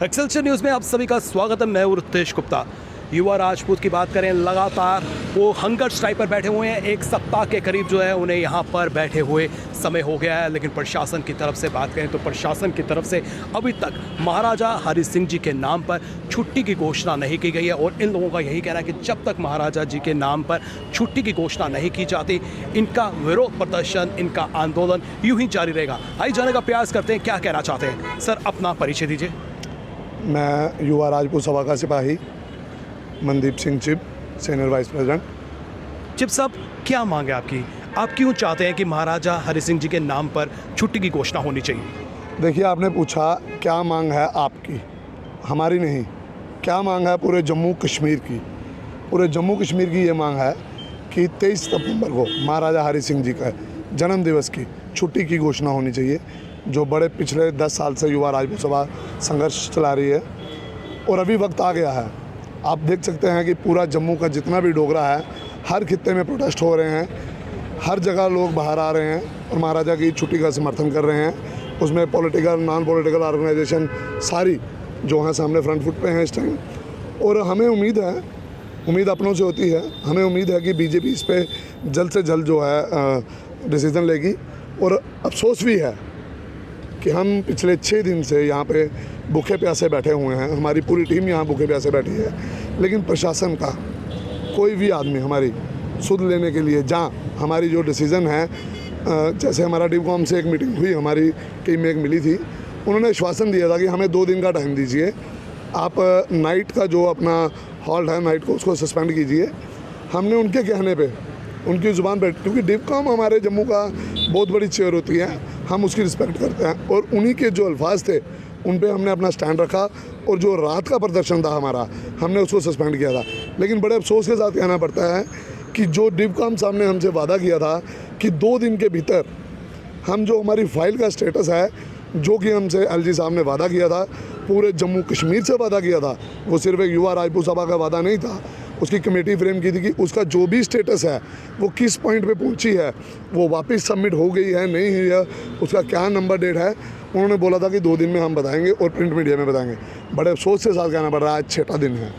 Excelsior news में आप सभी का स्वागत है। मैं हूं रितेश गुप्ता। युवा राजपूत की बात करें, लगातार वो हंगर स्ट्राइक पर बैठे हुए हैं। एक सप्ताह के करीब जो है उन्हें यहाँ पर बैठे हुए समय हो गया है, लेकिन प्रशासन की तरफ से बात करें तो प्रशासन की तरफ से अभी तक महाराजा हरि सिंह जी के नाम पर छुट्टी की घोषणा नहीं की गई है। और इन लोगों का यही कहना है कि जब तक महाराजा जी के नाम पर छुट्टी की घोषणा नहीं की जाती, इनका विरोध प्रदर्शन, इनका आंदोलन यूं ही जारी रहेगा। आइए जानने का प्रयास करते हैं क्या कहना चाहते हैं। सर, अपना परिचय दीजिए। मैं युवा राजपूत सभा का सिपाही Mandeep Singh chip, senior vice president. Chip साहब, क्या मांग है आपकी? आप क्यों चाहते हैं कि महाराजा हरि सिंह जी के नाम पर छुट्टी की घोषणा होनी चाहिए? देखिए, आपने पूछा क्या मांग है आपकी, हमारी नहीं। क्या मांग है पूरे जम्मू कश्मीर की? पूरे जम्मू कश्मीर की ये मांग है कि 23 सितंबर को महाराजा हरि सिंह जी का जन्म दिवस की छुट्टी की घोषणा होनी चाहिए, जो बड़े पिछले 10 साल से युवा राजपूत सभा संघर्ष चला रही है। और अभी वक्त आ गया है। आप देख सकते हैं कि पूरा जम्मू का जितना भी डोगरा है, हर खित्ते में प्रोटेस्ट हो रहे हैं, हर जगह लोग बाहर आ रहे हैं और महाराजा की छुट्टी का समर्थन कर रहे हैं। उसमें पॉलिटिकल, नॉन पॉलिटिकल ऑर्गेनाइजेशन सारी जो हैं सामने फ्रंट फुट पे हैं इस टाइम। और हमें उम्मीद अपनों से होती है। हमें उम्मीद है कि बीजेपी इस पर जल्द से जल्द जो है डिसीज़न लेगी। और अफसोस भी है कि हम पिछले 6 दिन से यहाँ पे भूखे प्यासे बैठे हुए हैं। हमारी पूरी टीम यहाँ भूखे प्यासे बैठी है, लेकिन प्रशासन का कोई भी आदमी हमारी सुध लेने के लिए, जहाँ हमारी जो डिसीज़न है, जैसे हमारा डिवकॉम से एक मीटिंग हुई, हमारी टीम में एक मिली थी, उन्होंने आश्वासन दिया था कि हमें 2 दिन का टाइम दीजिए, आप नाइट का जो अपना हॉल्ट है नाइट को उसको सस्पेंड कीजिए। हमने उनके कहने पे, उनकी ज़ुबान पर, क्योंकि डिवकॉम हमारे जम्मू का बहुत बड़ी चेयर होती है, हम उसकी रिस्पेक्ट करते हैं। और उन्हीं के जो अल्फाज थे उन पे हमने अपना स्टैंड रखा। और जो रात का प्रदर्शन था हमारा, हमने उसको सस्पेंड किया था। लेकिन बड़े अफसोस के साथ कहना पड़ता है कि जो डिवकॉम साहब ने हमसे वादा किया था कि 2 दिन के भीतर हम जो हमारी फाइल का स्टेटस है, जो कि हमसे एलजी साहब ने वादा किया था, पूरे जम्मू कश्मीर से वादा किया था, वो सिर्फ एक युवा राजपूत सभा का वादा नहीं था। उसकी कमेटी फ्रेम की थी कि उसका जो भी स्टेटस है, वो किस पॉइंट पे पहुंची है, वो वापस सबमिट हो गई है नहीं हुई है, उसका क्या नंबर डेट है। उन्होंने बोला था कि 2 दिन में हम बताएंगे और प्रिंट मीडिया में बताएंगे। बड़े अफसोस के साथ कहना पड़ रहा है, आज 6वां दिन है।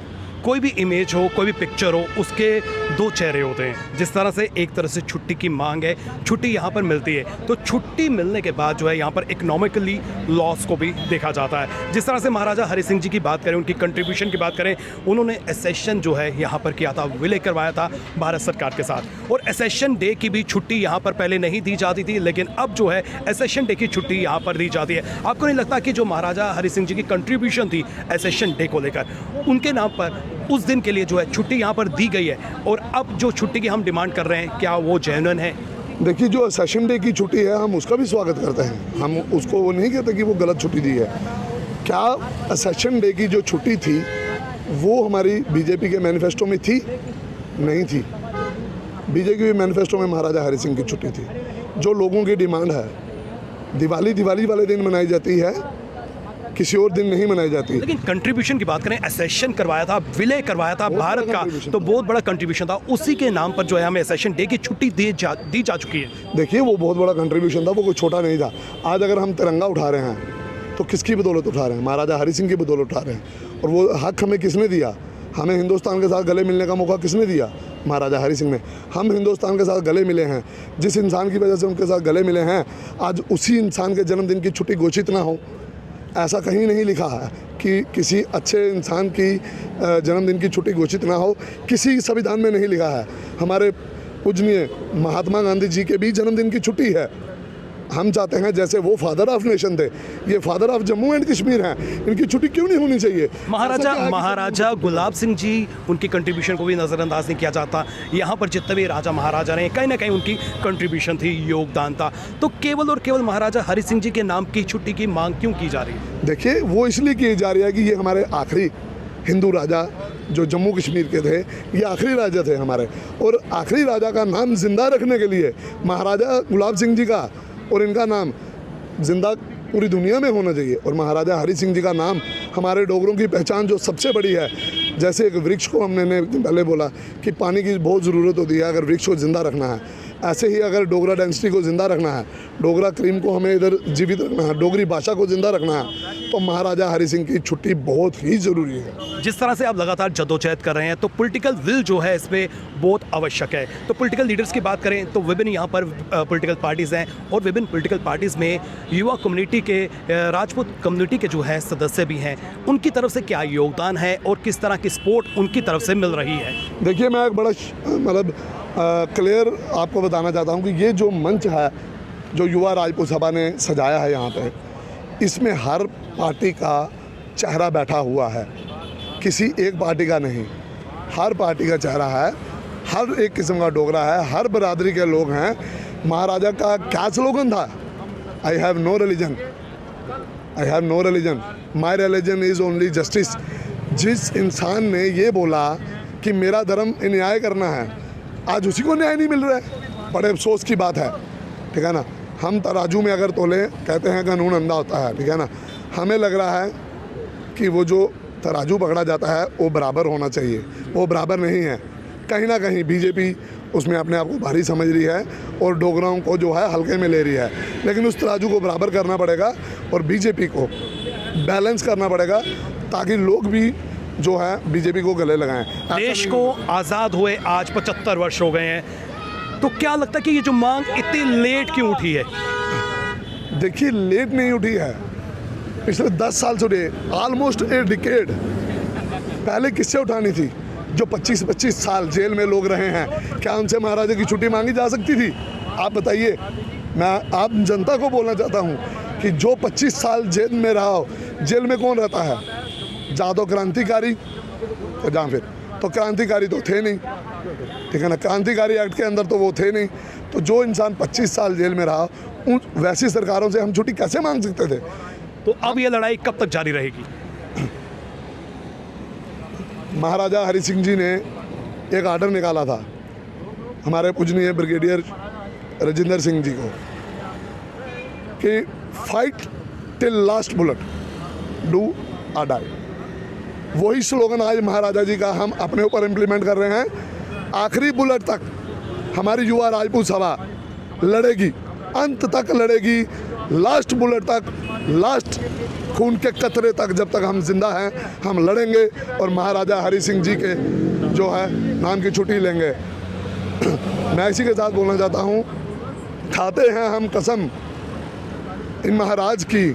कोई भी इमेज हो, कोई भी पिक्चर हो, उसके 2 चेहरे होते हैं। जिस तरह से एक तरह से छुट्टी की मांग है, छुट्टी यहाँ पर मिलती है, तो छुट्टी मिलने के बाद जो है यहाँ पर इकोनॉमिकली लॉस को भी देखा जाता है। जिस तरह से महाराजा हरि सिंह जी की बात करें, उनकी कंट्रीब्यूशन की बात करें, उन्होंने एसेशन जो है यहाँ पर किया था, विलय करवाया था भारत सरकार के साथ। और एसेशन डे की भी छुट्टी यहाँ पर पहले नहीं दी जाती थी, लेकिन अब जो है एसेशन डे की छुट्टी यहाँ पर दी जाती है। आपको नहीं लगता कि जो महाराजा हरि सिंह जी की कंट्रीब्यूशन थी एसेशन डे को लेकर, उनके नाम पर उस दिन के लिए जो है छुट्टी यहाँ पर दी गई है, और अब जो छुट्टी की हम डिमांड कर रहे हैं, क्या वो जेन्युइन है? देखिए, जो सेशन डे की छुट्टी है, हम उसका भी स्वागत करते हैं। हम उसको वो नहीं कहते कि वो गलत छुट्टी दी है। क्या सेशन डे की जो छुट्टी थी वो हमारी बीजेपी के मैनिफेस्टो में थी? नहीं थी। बीजेपी के मैनिफेस्टो में महाराजा हरि सिंह की छुट्टी थी। जो लोगों की डिमांड है, दिवाली वाले दिन मनाई जाती है, किसी और दिन नहीं मनाई जाती। लेकिन कंट्रीब्यूशन की बात करें, एसेशन करवाया था, विलय करवाया था भारत का, तो बहुत बड़ा कंट्रीब्यूशन था। उसी के नाम पर जो है हमें एसेशन डे की छुट्टी दी जा चुकी है। देखिए, वो बहुत बड़ा कंट्रीब्यूशन था, वो कोई छोटा नहीं था। आज अगर हम तिरंगा उठा रहे हैं तो किसकी बदौलत उठा रहे हैं? महाराजा हरि सिंह की बदौलत उठा रहे हैं। और वो हक हमें किसने दिया? हमें हिंदुस्तान के साथ गले मिलने का मौका किसने दिया? महाराजा हरि सिंह ने। हम हिंदुस्तान के साथ गले मिले हैं। जिस इंसान की वजह से उनके साथ गले मिले हैं, आज उसी इंसान के जन्मदिन की छुट्टी घोषित ना हो, ऐसा कहीं नहीं लिखा है कि किसी अच्छे इंसान की जन्मदिन की छुट्टी घोषित ना हो। किसी संविधान में नहीं लिखा है। हमारे पूजनीय महात्मा गांधी जी के भी जन्मदिन की छुट्टी है। हम चाहते हैं जैसे वो फादर ऑफ नेशन थे, ये father of Jammu and Kashmir हैं, इनकी छुट्टी क्यों नहीं होनी चाहिए? महाराजा गुलाब सिंह जी, उनकी कंट्रीब्यूशन को भी नज़रअंदाज नहीं किया जाता। यहाँ पर जितने भी राजा महाराजा ने, कहीं ना कहीं उनकी कंट्रीब्यूशन थी, योगदान था। तो केवल और केवल महाराजा हरि सिंह जी के नाम की छुट्टी की मांग क्यों की जा रही है? देखिए, वो इसलिए की जा रही है कि ये हमारे आखिरी हिंदू राजा जो जम्मू कश्मीर के थे, ये आखिरी राजा थे हमारे। और आखिरी राजा का नाम जिंदा रखने के लिए महाराजा गुलाब सिंह जी का और इनका नाम जिंदा पूरी दुनिया में होना चाहिए। और महाराजा हरि सिंह जी का नाम हमारे डोगरों की पहचान जो सबसे बड़ी है। जैसे एक वृक्ष को हमने एक दिन पहले बोला कि पानी की बहुत ज़रूरत होती है अगर वृक्ष को ज़िंदा रखना है, ऐसे ही अगर डोगरा डेंसिटी को ज़िंदा रखना है, डोगरा क्रीम को हमें इधर जीवित रखना है, डोगरी भाषा को ज़िंदा रखना है, तो महाराजा हरि सिंह की छुट्टी बहुत ही ज़रूरी है। जिस तरह से आप लगातार जद्दोजहद कर रहे हैं तो पॉलिटिकल विल जो है इसमें बहुत आवश्यक है। तो पॉलिटिकल लीडर्स की बात करें तो विभिन्न यहाँ पर पॉलिटिकल पार्टीज़ हैं और विभिन्न पॉलिटिकल पार्टीज़ में युवा कम्युनिटी के, राजपूत कम्युनिटी के जो है सदस्य भी हैं, उनकी तरफ से क्या योगदान है और किस तरह की सपोर्ट उनकी तरफ से मिल रही है? देखिए, मैं एक बड़ा मतलब क्लियर आपको बताना चाहता हूँ कि ये जो मंच है जो युवा राजपूत सभा ने सजाया है यहाँ पे, इसमें हर पार्टी का चेहरा बैठा हुआ है, किसी एक पार्टी का नहीं, हर पार्टी का चेहरा है, हर एक किस्म का डोगरा है, हर बरादरी के लोग हैं। महाराजा का क्या स्लोगन था? I have no religion, I have no religion, my religion is only justice. जिस इंसान ने ये बोला कि मेरा धर्म न्याय करना है, आज उसी को न्याय नहीं मिल रहा है, बड़े अफसोस की बात है, ठीक है ना। हम तराजू में अगर तोले, कहते हैं कानून अंधा होता है, ठीक है ना। हमें लग रहा है कि वो जो तराजू पकड़ा जाता है वो बराबर होना चाहिए, वो बराबर नहीं है। कहीं ना कहीं बीजेपी उसमें अपने आप को भारी समझ रही है और डोगराओं को जो है हल्के में ले रही है, लेकिन उस तराजू को बराबर करना पड़ेगा और बीजेपी को बैलेंस करना पड़ेगा ताकि लोग भी जो है बीजेपी को गले लगाएं। देश को आज़ाद हुए आज 75 वर्ष हो गए हैं, तो क्या लगता है कि ये जो मांग इतनी लेट क्यों उठी है? देखिए, लेट नहीं उठी है, पिछले 10 साल से उठे, ऑलमोस्ट ए डिकेड पहले किससे उठानी थी? जो 25-25 साल जेल में लोग रहे हैं, क्या उनसे महाराजा की छुट्टी मांगी जा सकती थी? आप बताइए। मैं आप जनता को बोलना चाहता हूँ कि जो 25 साल जेल में रहा हो, जेल में कौन रहता है? जादव क्रांतिकारी तो जहाँ फिर तो क्रांतिकारी तो थे नहीं, ठीक है ना। क्रांतिकारी एक्ट के अंदर तो वो थे नहीं। तो जो इंसान 25 साल जेल में रहा, उन वैसी सरकारों से हम छुट्टी कैसे मांग सकते थे? तो अब ये लड़ाई कब तक जारी रहेगी? महाराजा हरि सिंह जी ने एक आर्डर निकाला था हमारे पूजनीय ब्रिगेडियर राजेंद्र सिंह जी को कि fight till last bullet, do और डाई। वही स्लोगन आज महाराजा जी का हम अपने ऊपर इम्प्लीमेंट कर रहे हैं। आखिरी बुलेट तक हमारी युवा राजपूत सभा लड़ेगी, अंत तक लड़ेगी, लास्ट बुलेट तक, लास्ट खून के कतरे तक, जब तक हम जिंदा हैं हम लड़ेंगे और महाराजा हरि सिंह जी के जो है नाम की छुट्टी लेंगे। मैं इसी के साथ बोलना चाहता हूँ, खाते हैं हम कसम इन महाराज की,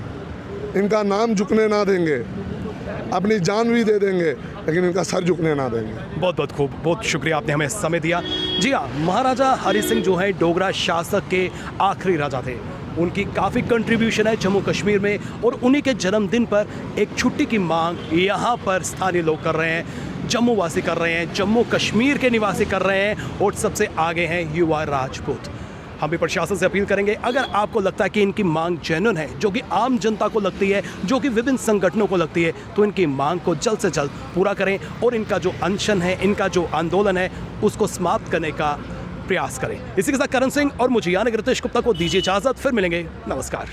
इनका नाम झुकने ना देंगे, अपनी जान भी दे देंगे, लेकिन इनका सर झुकने ना देंगे। बहुत बहुत खूब, बहुत शुक्रिया, आपने हमें समय दिया। जी हाँ, महाराजा हरि सिंह जो है डोगरा शासक के आखिरी राजा थे। उनकी काफ़ी कंट्रीब्यूशन है जम्मू कश्मीर में और उन्हीं के जन्मदिन पर एक छुट्टी की मांग यहाँ पर स्थानीय लोग कर रहे हैं, जम्मू वासी कर रहे हैं, जम्मू कश्मीर के निवासी कर रहे हैं और सबसे आगे हैं युवा राजपूत। हम भी प्रशासन से अपील करेंगे, अगर आपको लगता है कि इनकी मांग जेन्युइन है, जो कि आम जनता को लगती है, जो कि विभिन्न संगठनों को लगती है, तो इनकी मांग को जल्द से जल्द पूरा करें और इनका जो अनशन है, इनका जो आंदोलन है, उसको समाप्त करने का प्रयास करें। इसी के साथ करण सिंह और मुझे यानी रितेश गुप्ता को दीजिए इजाज़त, फिर मिलेंगे, नमस्कार।